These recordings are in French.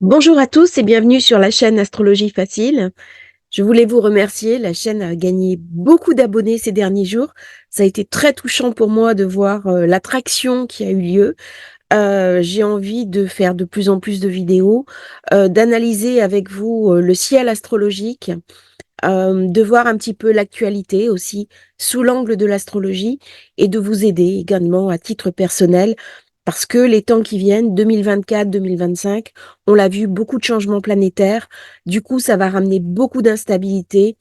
Bonjour à tous et bienvenue sur la chaîne Astrologie Facile. Je voulais vous remercier. La chaîne a gagné beaucoup d'abonnés ces derniers jours. Ça a été très touchant pour moi de voir l'attraction qui a eu lieu. J'ai envie de faire de plus en plus de vidéos, d'analyser avec vous le ciel astrologique, de voir un petit peu l'actualité aussi sous l'angle de l'astrologie et de vous aider également à titre personnel parce que les temps qui viennent, 2024-2025, on l'a vu, beaucoup de changements planétaires. Du coup, ça va ramener beaucoup d'instabilité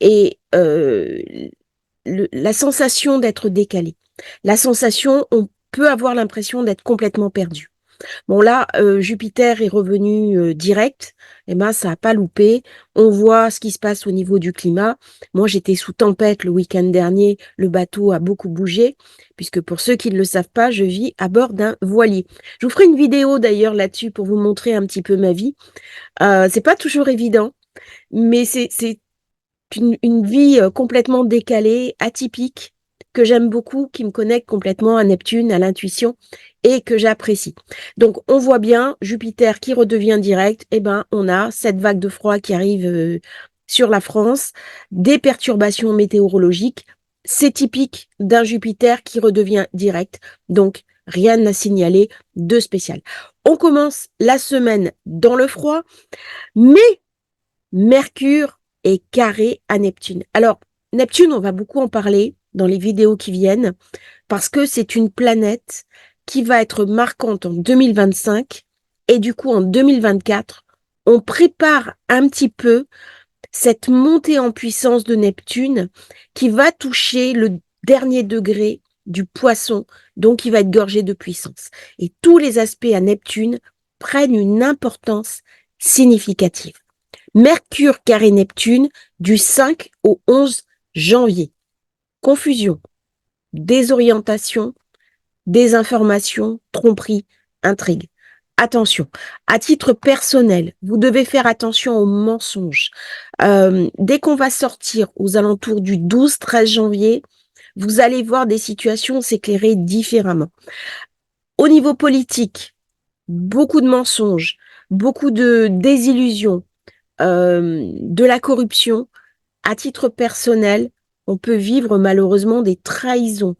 et la sensation d'être décalé. La sensation, on peut avoir l'impression d'être complètement perdu. Bon là, Jupiter est revenu direct, et ben ça a pas loupé. On voit ce qui se passe au niveau du climat. Moi, j'étais sous tempête le week-end dernier. Le bateau a beaucoup bougé, puisque pour ceux qui ne le savent pas, je vis à bord d'un voilier. Je vous ferai une vidéo d'ailleurs là-dessus pour vous montrer un petit peu ma vie. C'est pas toujours évident, mais c'est une vie complètement décalée, atypique, que j'aime beaucoup, qui me connecte complètement à Neptune, à l'intuition, et que j'apprécie. Donc, on voit bien Jupiter qui redevient direct, et ben, on a cette vague de froid qui arrive sur la France, des perturbations météorologiques. C'est typique d'un Jupiter qui redevient direct, donc rien à signaler de spécial. On commence la semaine dans le froid, mais Mercure est carré à Neptune. Alors, Neptune, on va beaucoup en parler dans les vidéos qui viennent, parce que c'est une planète qui va être marquante en 2025, et du coup, en 2024, on prépare un petit peu cette montée en puissance de Neptune qui va toucher le dernier degré du poisson, donc il va être gorgé de puissance. Et tous les aspects à Neptune prennent une importance significative. Mercure carré Neptune du 5 au 11 janvier. Confusion, désorientation, désinformation, tromperie, intrigue. Attention, à titre personnel, vous devez faire attention aux mensonges. Dès qu'on va sortir aux alentours du 12-13 janvier, vous allez voir des situations s'éclairer différemment. Au niveau politique, beaucoup de mensonges, beaucoup de désillusions, de la corruption. À titre personnel, on peut vivre malheureusement des trahisons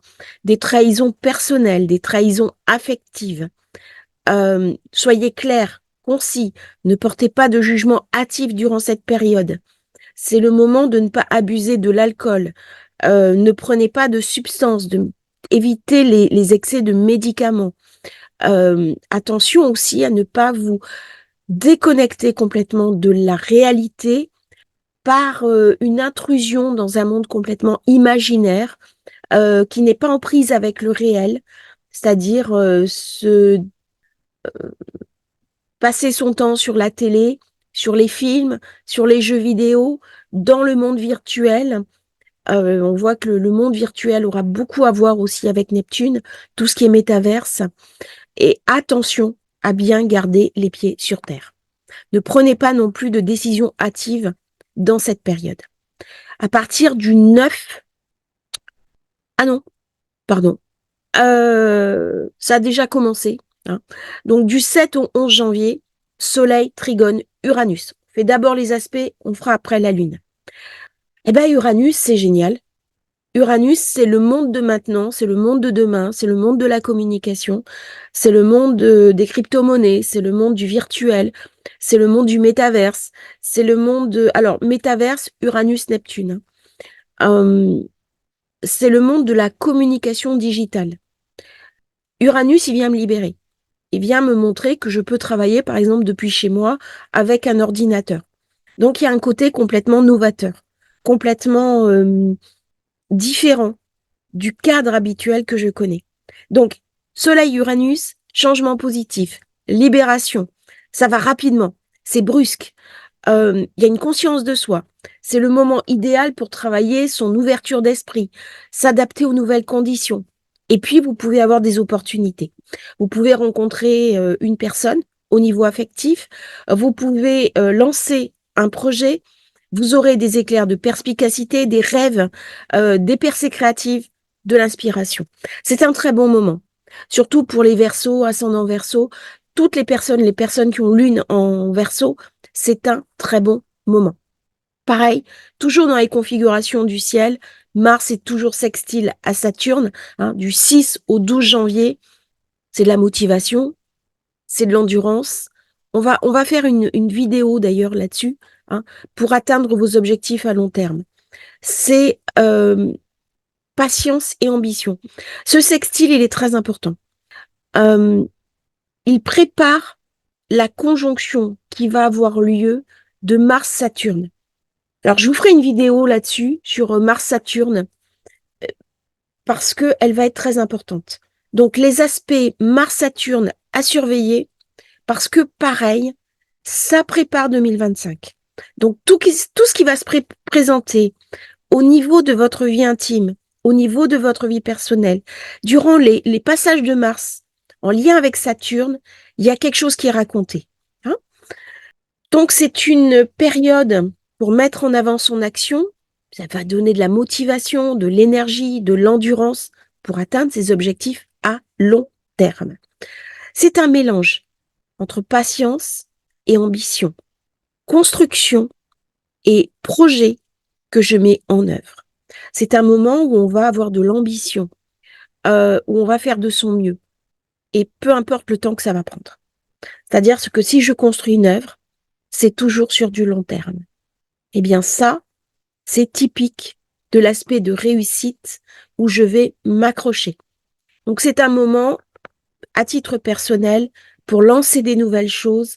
personnelles, des trahisons affectives. Soyez clairs, concis, ne portez pas de jugement hâtif durant cette période. C'est le moment de ne pas abuser de l'alcool. Ne prenez pas de substances, évitez les excès de médicaments. Attention aussi à ne pas vous déconnecter complètement de la réalité par une intrusion dans un monde complètement imaginaire qui n'est pas en prise avec le réel, c'est-à-dire passer son temps sur la télé, sur les films, sur les jeux vidéo, dans le monde virtuel. On voit que le monde virtuel aura beaucoup à voir aussi avec Neptune, tout ce qui est métaverse. Et attention à bien garder les pieds sur terre. Ne prenez pas non plus de décisions hâtives dans cette période. À partir du 9, ah non, pardon, ça a déjà commencé, hein. Donc du 7 au 11 janvier, Soleil, Trigone, Uranus. On fait d'abord les aspects, on fera après la Lune. Eh bien Uranus, c'est génial. Uranus, c'est le monde de maintenant, c'est le monde de demain, c'est le monde de la communication, c'est le monde des crypto-monnaies, c'est le monde du virtuel, c'est le monde du métaverse, c'est le monde de... Alors, métaverse, Uranus, Neptune. C'est le monde de la communication digitale. Uranus, il vient me libérer. Il vient me montrer que je peux travailler, par exemple, depuis chez moi avec un ordinateur. Donc, il y a un côté complètement novateur, complètement différent du cadre habituel que je connais. Donc, Soleil-Uranus, changement positif, libération, ça va rapidement, c'est brusque, il y a une conscience de soi. C'est le moment idéal pour travailler son ouverture d'esprit, s'adapter aux nouvelles conditions. Et puis, vous pouvez avoir des opportunités. Vous pouvez rencontrer une personne au niveau affectif. Vous pouvez lancer un projet. Vous aurez des éclairs de perspicacité, des rêves, des percées créatives, de l'inspiration. C'est un très bon moment. Surtout pour les Verseaux, ascendant Verseau. toutes les personnes qui ont lune en Verseau, c'est un très bon moment. Pareil, toujours dans les configurations du ciel, Mars est toujours sextile à Saturne, du 6 au 12 janvier. C'est de la motivation, c'est de l'endurance. On va faire une vidéo d'ailleurs là-dessus, pour atteindre vos objectifs à long terme. C'est patience et ambition. Ce sextile, il est très important. Il prépare la conjonction qui va avoir lieu de Mars-Saturne. Alors, je vous ferai une vidéo là-dessus, sur Mars-Saturne, parce qu'elle va être très importante. Donc, les aspects Mars-Saturne à surveiller, parce que pareil, ça prépare 2025. Donc, tout ce qui va se présenter au niveau de votre vie intime, au niveau de votre vie personnelle, durant les passages de Mars, en lien avec Saturne, il y a quelque chose qui est raconté. Donc, c'est une période pour mettre en avant son action. Ça va donner de la motivation, de l'énergie, de l'endurance pour atteindre ses objectifs à long terme. C'est un mélange entre patience et ambition, construction et projet que je mets en œuvre. C'est un moment où on va avoir de l'ambition, où on va faire de son mieux, et peu importe le temps que ça va prendre. C'est-à-dire que si je construis une œuvre, c'est toujours sur du long terme. Eh bien ça, c'est typique de l'aspect de réussite où je vais m'accrocher. Donc c'est un moment, à titre personnel, pour lancer des nouvelles choses,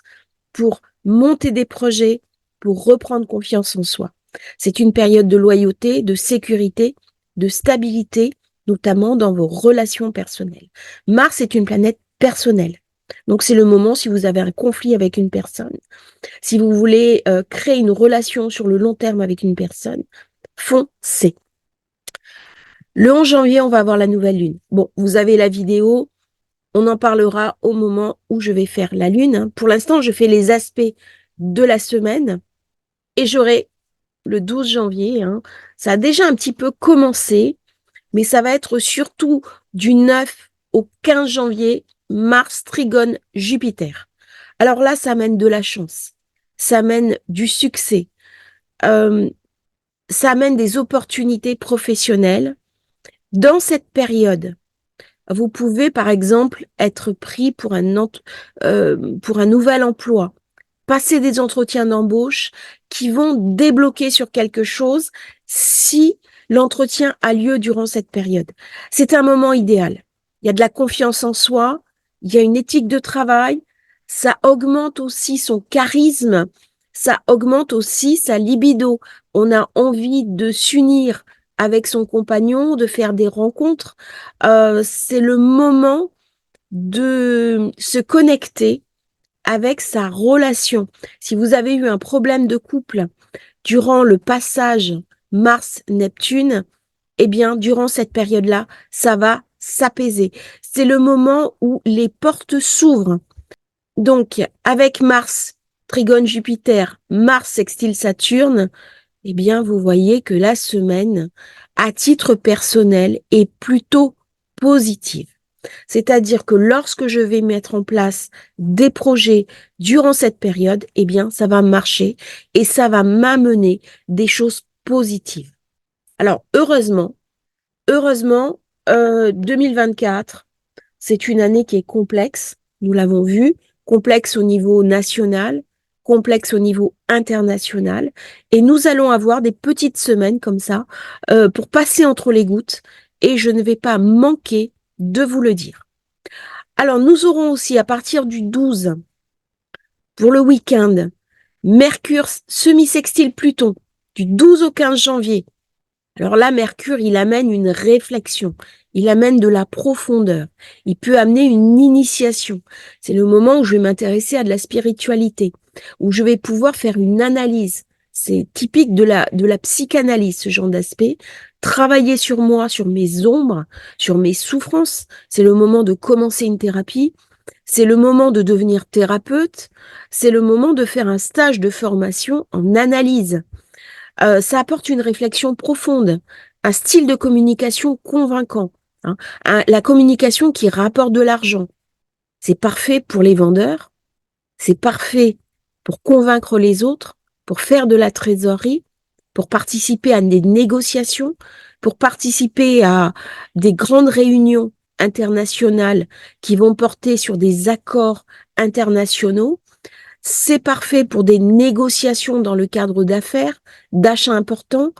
pour monter des projets, pour reprendre confiance en soi. C'est une période de loyauté, de sécurité, de stabilité, notamment dans vos relations personnelles. Mars est une planète personnelle. Donc c'est le moment, si vous avez un conflit avec une personne, si vous voulez créer une relation sur le long terme avec une personne, foncez. Le 11 janvier, on va avoir la nouvelle lune. Bon, vous avez la vidéo, on en parlera au moment où je vais faire la lune. Pour l'instant, je fais les aspects de la semaine et j'aurai le 12 janvier. Ça a déjà un petit peu commencé, mais ça va être surtout du 9 au 15 janvier, Mars trigone Jupiter. Alors là, ça amène de la chance, ça amène du succès, ça amène des opportunités professionnelles. Dans cette période, vous pouvez, par exemple, être pris pour un nouvel emploi, passer des entretiens d'embauche qui vont débloquer sur quelque chose si l'entretien a lieu durant cette période. C'est un moment idéal. Il y a de la confiance en soi, il y a une éthique de travail, ça augmente aussi son charisme, ça augmente aussi sa libido. On a envie de s'unir avec son compagnon, de faire des rencontres. C'est le moment de se connecter avec sa relation. Si vous avez eu un problème de couple durant le passage Mars-Neptune, eh bien, durant cette période-là, ça va s'apaiser. C'est le moment où les portes s'ouvrent. Donc, avec Mars, trigone Jupiter, Mars sextile Saturne, eh bien, vous voyez que la semaine, à titre personnel, est plutôt positive. C'est-à-dire que lorsque je vais mettre en place des projets durant cette période, eh bien, ça va marcher et ça va m'amener des choses positives. Alors, heureusement, 2024, c'est une année qui est complexe, nous l'avons vu, complexe au niveau national, complexe au niveau international, et nous allons avoir des petites semaines comme ça pour passer entre les gouttes, et je ne vais pas manquer de vous le dire. Alors, nous aurons aussi à partir du 12, pour le week-end, Mercure semi-sextile Pluton, du 12 au 15 janvier. Alors là, Mercure, il amène une réflexion, il amène de la profondeur, il peut amener une initiation. C'est le moment où je vais m'intéresser à de la spiritualité, où je vais pouvoir faire une analyse. C'est typique de la psychanalyse, ce genre d'aspect. Travailler sur moi, sur mes ombres, sur mes souffrances. C'est le moment de commencer une thérapie. C'est le moment de devenir thérapeute. C'est le moment de faire un stage de formation en analyse. Ça apporte une réflexion profonde, un style de communication convaincant, la communication qui rapporte de l'argent. C'est parfait pour les vendeurs, c'est parfait pour convaincre les autres, pour faire de la trésorerie, pour participer à des négociations, pour participer à des grandes réunions internationales qui vont porter sur des accords internationaux. C'est parfait pour des négociations dans le cadre d'affaires, d'achats importants,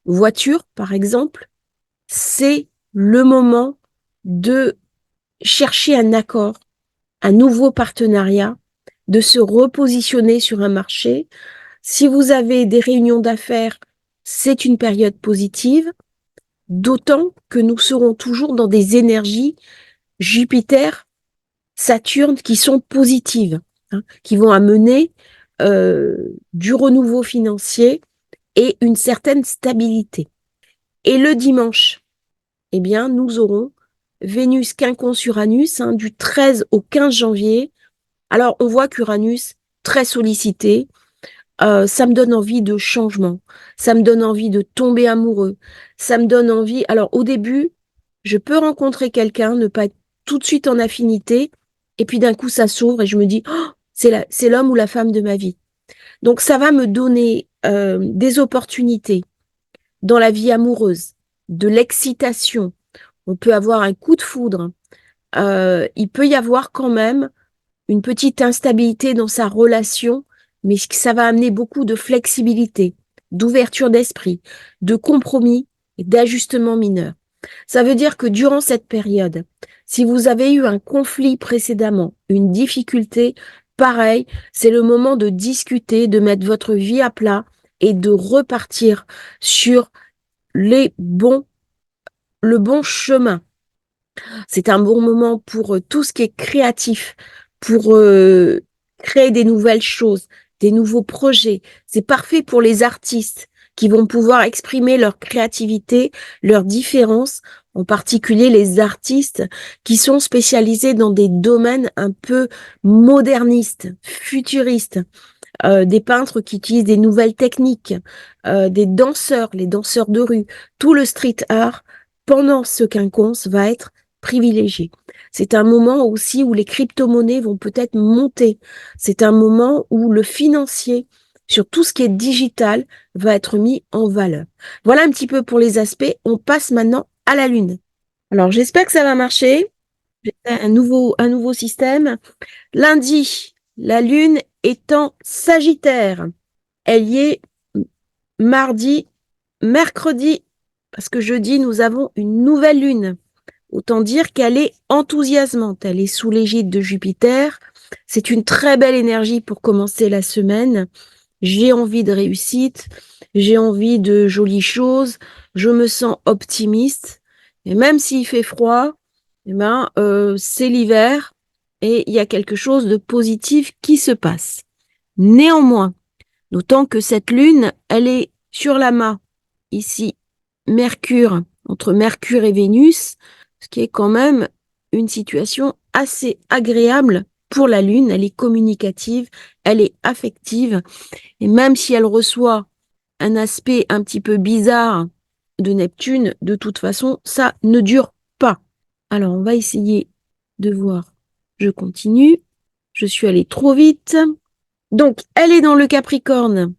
voitures par exemple. C'est le moment de chercher un accord, un nouveau partenariat, de se repositionner sur un marché. Si vous avez des réunions d'affaires, c'est une période positive, d'autant que nous serons toujours dans des énergies Jupiter, Saturne qui sont positives, qui vont amener du renouveau financier et une certaine stabilité. Et le dimanche, eh bien, nous aurons Vénus quinconce Uranus du 13 au 15 janvier. Alors, on voit qu'Uranus, très sollicité, ça me donne envie de changement, ça me donne envie de tomber amoureux, ça me donne envie. Alors, au début, je peux rencontrer quelqu'un, ne pas être tout de suite en affinité, et puis d'un coup, ça s'ouvre et je me dis, oh, c'est l'homme ou la femme de ma vie. Donc, ça va me donner des opportunités dans la vie amoureuse, de l'excitation. On peut avoir un coup de foudre. Il peut y avoir quand même une petite instabilité dans sa relation, mais ça va amener beaucoup de flexibilité, d'ouverture d'esprit, de compromis et d'ajustements mineurs. Ça veut dire que durant cette période, si vous avez eu un conflit précédemment, une difficulté, pareil, c'est le moment de discuter, de mettre votre vie à plat et de repartir sur le bon chemin. C'est un bon moment pour tout ce qui est créatif, pour créer des nouvelles choses, des nouveaux projets. C'est parfait pour les artistes qui vont pouvoir exprimer leur créativité, leurs différences, en particulier les artistes qui sont spécialisés dans des domaines un peu modernistes, futuristes. Des peintres qui utilisent des nouvelles techniques, des danseurs, les danseurs de rue, tout le street art pendant ce quinconce va être privilégié. C'est un moment aussi où les crypto-monnaies vont peut-être monter. C'est un moment où le financier, sur tout ce qui est digital, va être mis en valeur. Voilà un petit peu pour les aspects. On passe maintenant à la Lune. Alors, j'espère que ça va marcher. Un nouveau système. Lundi, la Lune est en Sagittaire. Elle y est mardi, mercredi, parce que jeudi, nous avons une nouvelle Lune. Autant dire qu'elle est enthousiasmante. Elle est sous l'égide de Jupiter. C'est une très belle énergie pour commencer la semaine. J'ai envie de réussite. J'ai envie de jolies choses. Je me sens optimiste. Et même s'il fait froid, c'est l'hiver et il y a quelque chose de positif qui se passe. Néanmoins, d'autant que cette lune, elle est sur l'amas, ici, Mercure, entre Mercure et Vénus, ce qui est quand même une situation assez agréable pour la lune. Elle est communicative, elle est affective, et même si elle reçoit un aspect un petit peu bizarre de Neptune, de toute façon, ça ne dure pas. Alors, on va essayer de voir. Je continue. Je suis allée trop vite. Donc, elle est dans le Capricorne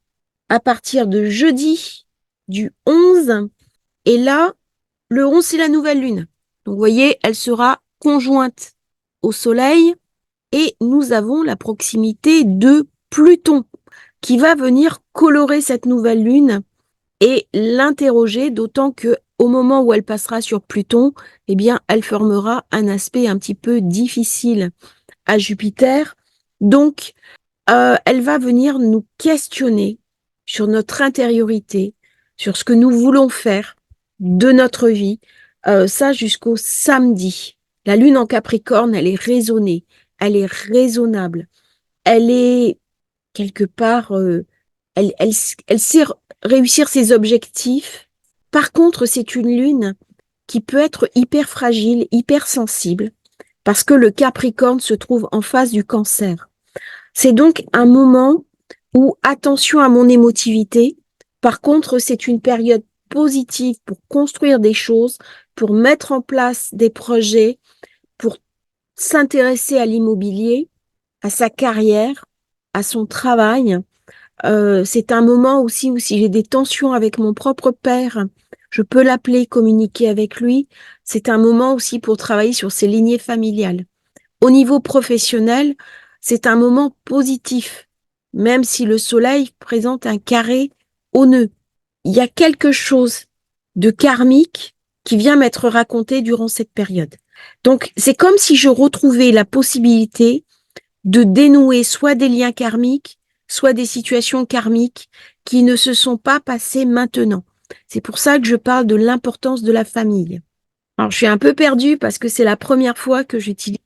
à partir de jeudi du 11. Et là, le 11, c'est la nouvelle lune. Donc, vous voyez, elle sera conjointe au Soleil. Et nous avons la proximité de Pluton qui va venir colorer cette nouvelle lune et l'interroger, d'autant que au moment où elle passera sur Pluton, eh bien, elle formera un aspect un petit peu difficile à Jupiter. Donc, elle va venir nous questionner sur notre intériorité, sur ce que nous voulons faire de notre vie, ça jusqu'au samedi. La lune en Capricorne, elle est raisonnée, elle est raisonnable, elle est quelque part, elle sait réussir ses objectifs. Par contre, c'est une lune qui peut être hyper fragile, hyper sensible, parce que le Capricorne se trouve en face du Cancer. C'est donc un moment où attention à mon émotivité. Par contre, c'est une période positive pour construire des choses, pour mettre en place des projets, pour s'intéresser à l'immobilier, à sa carrière, à son travail. C'est un moment aussi où si j'ai des tensions avec mon propre père, je peux l'appeler, communiquer avec lui. C'est un moment aussi pour travailler sur ses lignées familiales. Au niveau professionnel, c'est un moment positif, même si le soleil présente un carré au nœud. Il y a quelque chose de karmique qui vient m'être raconté durant cette période. Donc, c'est comme si je retrouvais la possibilité de dénouer soit des liens karmiques, soit des situations karmiques qui ne se sont pas passées maintenant. C'est pour ça que je parle de l'importance de la famille. Alors, je suis un peu perdue parce que c'est la première fois que j'utilise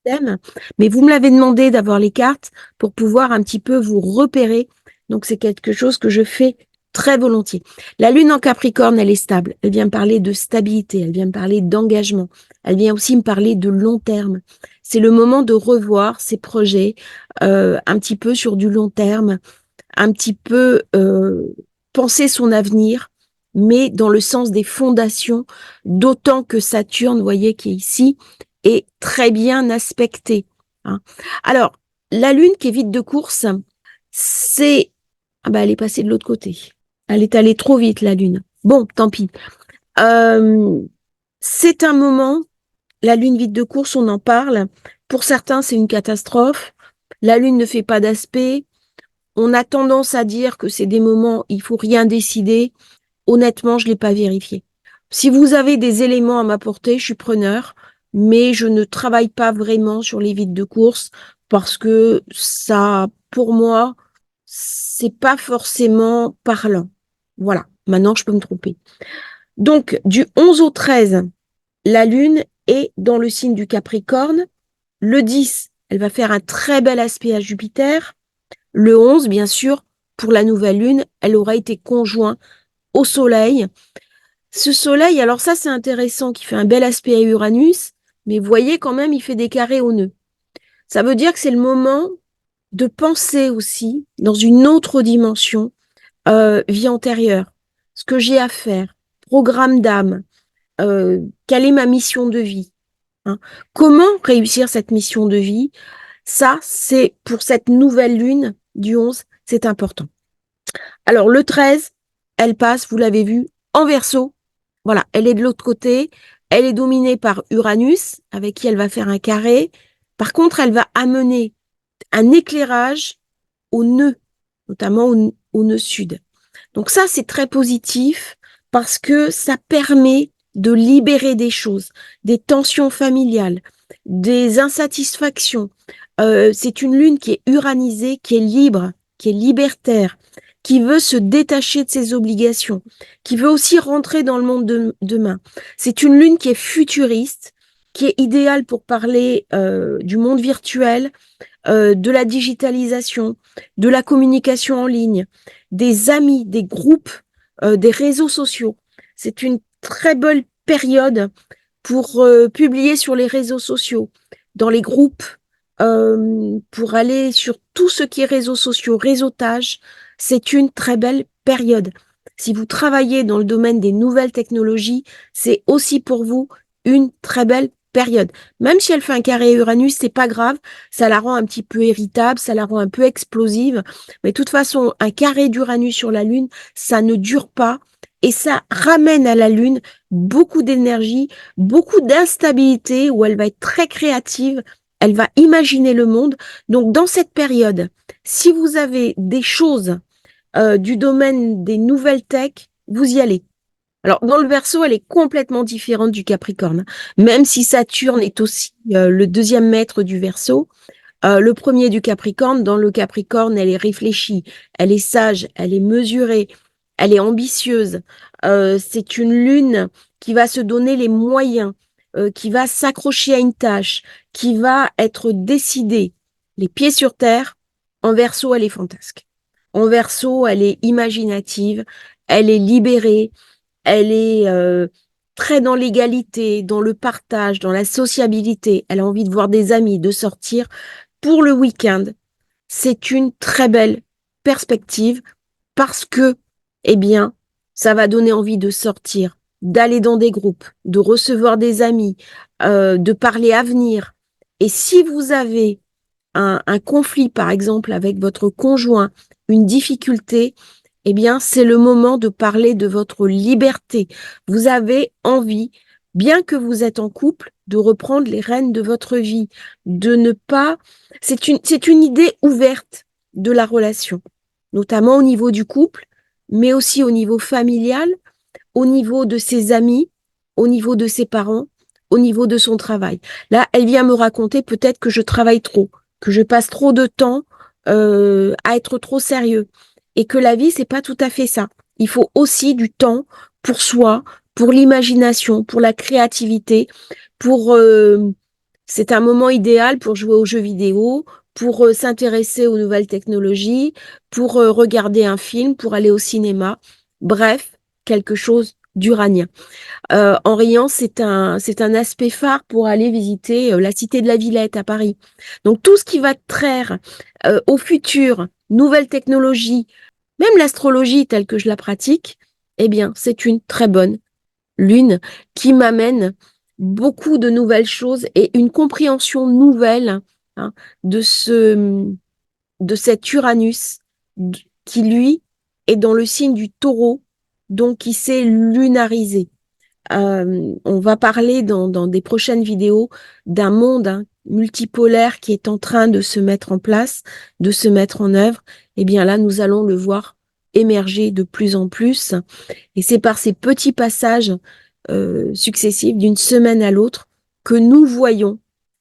le thème, mais vous me l'avez demandé d'avoir les cartes pour pouvoir un petit peu vous repérer. Donc, c'est quelque chose que je fais très volontiers. La lune en Capricorne, elle est stable. Elle vient me parler de stabilité, elle vient me parler d'engagement, elle vient aussi me parler de long terme. C'est le moment de revoir ses projets un petit peu sur du long terme, un petit peu penser son avenir, mais dans le sens des fondations, d'autant que Saturne, vous voyez, qui est ici, est très bien aspecté. Hein. Alors, la Lune qui est vide de course, c'est... Ah bah, elle est passée de l'autre côté. Elle est allée trop vite, la Lune. Bon, tant pis. Euh, c'est un moment, la Lune vide de course, on en parle. Pour certains, c'est une catastrophe. La Lune ne fait pas d'aspect. On a tendance à dire que c'est des moments, il faut rien décider. Honnêtement, je l'ai pas vérifié. Si vous avez des éléments à m'apporter, je suis preneur, mais je ne travaille pas vraiment sur les vides de course parce que ça, pour moi, c'est pas forcément parlant. Voilà. Maintenant, je peux me tromper. Donc, du 11 au 13, la Lune est dans le signe du Capricorne. Le 10, elle va faire un très bel aspect à Jupiter. Le 11, bien sûr, pour la nouvelle lune, elle aura été conjointe au Soleil. Ce Soleil, alors ça c'est intéressant, qui fait un bel aspect à Uranus, mais vous voyez quand même, il fait des carrés au nœud. Ça veut dire que c'est le moment de penser aussi dans une autre dimension, vie antérieure, ce que j'ai à faire, programme d'âme, quelle est ma mission de vie, hein. Comment réussir cette mission de vie? Ça, c'est pour cette nouvelle lune du 11, c'est important. Alors, le 13, elle passe, vous l'avez vu, en Verseau. Voilà, elle est de l'autre côté. Elle est dominée par Uranus, avec qui elle va faire un carré. Par contre, elle va amener un éclairage au nœud, notamment au nœud sud. Donc ça, c'est très positif parce que ça permet de libérer des choses, des tensions familiales, des insatisfactions. C'est une lune qui est uranisée, qui est libre, qui est libertaire, qui veut se détacher de ses obligations, qui veut aussi rentrer dans le monde de demain. C'est une lune qui est futuriste, qui est idéale pour parler du monde virtuel, de la digitalisation, de la communication en ligne, des amis, des groupes, des réseaux sociaux. C'est une très belle période pour publier sur les réseaux sociaux, dans les groupes, pour aller sur tout ce qui est réseaux sociaux, réseautage. C'est une très belle période. Si vous travaillez dans le domaine des nouvelles technologies, c'est aussi pour vous une très belle période. Même si elle fait un carré Uranus, c'est pas grave, ça la rend un petit peu irritable, ça la rend un peu explosive. Mais de toute façon, un carré d'Uranus sur la Lune, ça ne dure pas et ça ramène à la Lune beaucoup d'énergie, beaucoup d'instabilité où elle va être très créative, elle va imaginer le monde. Donc, dans cette période, si vous avez des choses du domaine des nouvelles tech, vous y allez. Alors, dans le Verseau, elle est complètement différente du Capricorne. Même si Saturne est aussi le deuxième maître du Verseau, le premier du Capricorne, dans le Capricorne, elle est réfléchie, elle est sage, elle est mesurée, elle est ambitieuse. C'est une lune qui va se donner les moyens, qui va s'accrocher à une tâche, qui va être décidée, les pieds sur terre. En Verseau, elle est fantasque. En Verseau, elle est imaginative, elle est libérée, elle est très dans l'égalité, dans le partage, dans la sociabilité. Elle a envie de voir des amis, de sortir. Pour le week-end, c'est une très belle perspective parce que, eh bien, ça va donner envie de sortir, d'aller dans des groupes, de recevoir des amis, de parler avenir. Et si vous avez un conflit, par exemple, avec votre conjoint, une difficulté, eh bien, c'est le moment de parler de votre liberté. Vous avez envie, bien que vous êtes en couple, de reprendre les rênes de votre vie, de ne pas... c'est une idée ouverte de la relation, notamment au niveau du couple, mais aussi au niveau familial, au niveau de ses amis, au niveau de ses parents, au niveau de son travail. Là, elle vient me raconter peut-être que je travaille trop, que je passe trop de temps à être trop sérieux et que la vie, c'est pas tout à fait ça. Il faut aussi du temps pour soi, pour l'imagination, pour la créativité, pour c'est un moment idéal pour jouer aux jeux vidéo, pour s'intéresser aux nouvelles technologies, pour regarder un film, pour aller au cinéma. Bref, quelque chose d'uranien. En riant, c'est un aspect phare pour aller visiter la cité de la Villette à Paris. Donc tout ce qui va traire au futur, nouvelles technologies, même l'astrologie telle que je la pratique, eh bien, c'est une très bonne lune qui m'amène beaucoup de nouvelles choses et une compréhension nouvelle hein, de de cet Uranus qui, lui, est dans le signe du taureau, donc qui s'est lunarisé. On va parler dans des prochaines vidéos d'un monde multipolaire qui est en train de se mettre en place, de se mettre en œuvre. Et bien là, nous allons le voir émerger de plus en plus. Et c'est par ces petits passages successifs d'une semaine à l'autre que nous voyons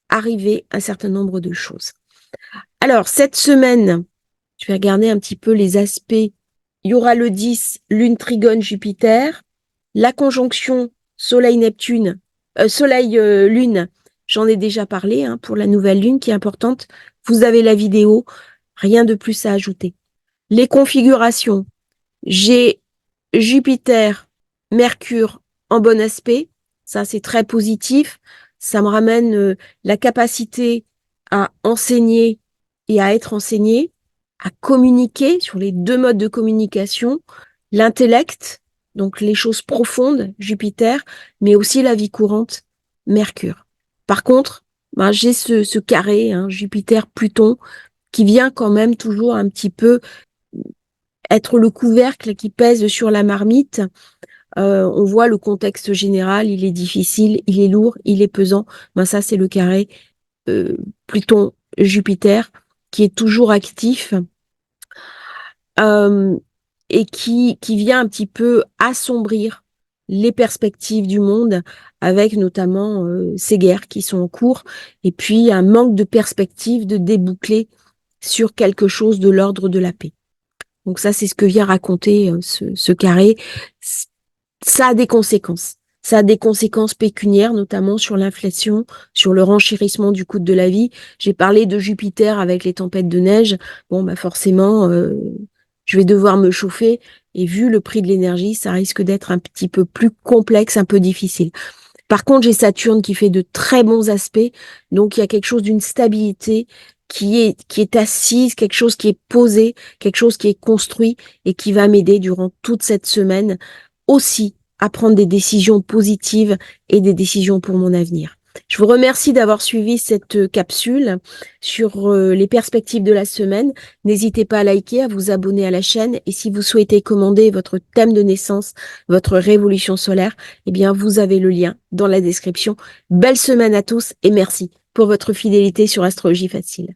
arriver un certain nombre de choses. Alors, cette semaine, je vais regarder un petit peu les aspects. Il y aura le 10, Lune Trigone Jupiter, la conjonction Soleil-Neptune, Soleil-Lune, j'en ai déjà parlé pour la nouvelle Lune qui est importante. Vous avez la vidéo, rien de plus à ajouter. Les configurations, j'ai Jupiter, Mercure en bon aspect, ça c'est très positif, ça me ramène la capacité à enseigner et à être enseigné, à communiquer sur les deux modes de communication, l'intellect, donc les choses profondes, Jupiter, mais aussi la vie courante, Mercure. Par contre, j'ai ce carré, Jupiter-Pluton, qui vient quand même toujours un petit peu être le couvercle qui pèse sur la marmite. On voit le contexte général, il est difficile, il est lourd, il est pesant. Ça, c'est le carré Pluton-Jupiter qui est toujours actif et qui vient un petit peu assombrir les perspectives du monde avec notamment ces guerres qui sont en cours et puis un manque de perspective de déboucler sur quelque chose de l'ordre de la paix. Donc ça, c'est ce que vient raconter ce carré. Ça a des conséquences. Ça a des conséquences pécuniaires, notamment sur l'inflation, sur le renchérissement du coût de la vie. J'ai parlé de Jupiter avec les tempêtes de neige. Forcément, je vais devoir me chauffer. Et vu le prix de l'énergie, ça risque d'être un petit peu plus complexe, un peu difficile. Par contre, j'ai Saturne qui fait de très bons aspects. Donc, il y a quelque chose d'une stabilité qui est assise, quelque chose qui est posé, quelque chose qui est construit et qui va m'aider durant toute cette semaine aussi à prendre des décisions positives et des décisions pour mon avenir. Je vous remercie d'avoir suivi cette capsule sur les perspectives de la semaine. N'hésitez pas à liker, à vous abonner à la chaîne et si vous souhaitez commander votre thème de naissance, votre révolution solaire, eh bien vous avez le lien dans la description. Belle semaine à tous et merci pour votre fidélité sur Astrologie Facile.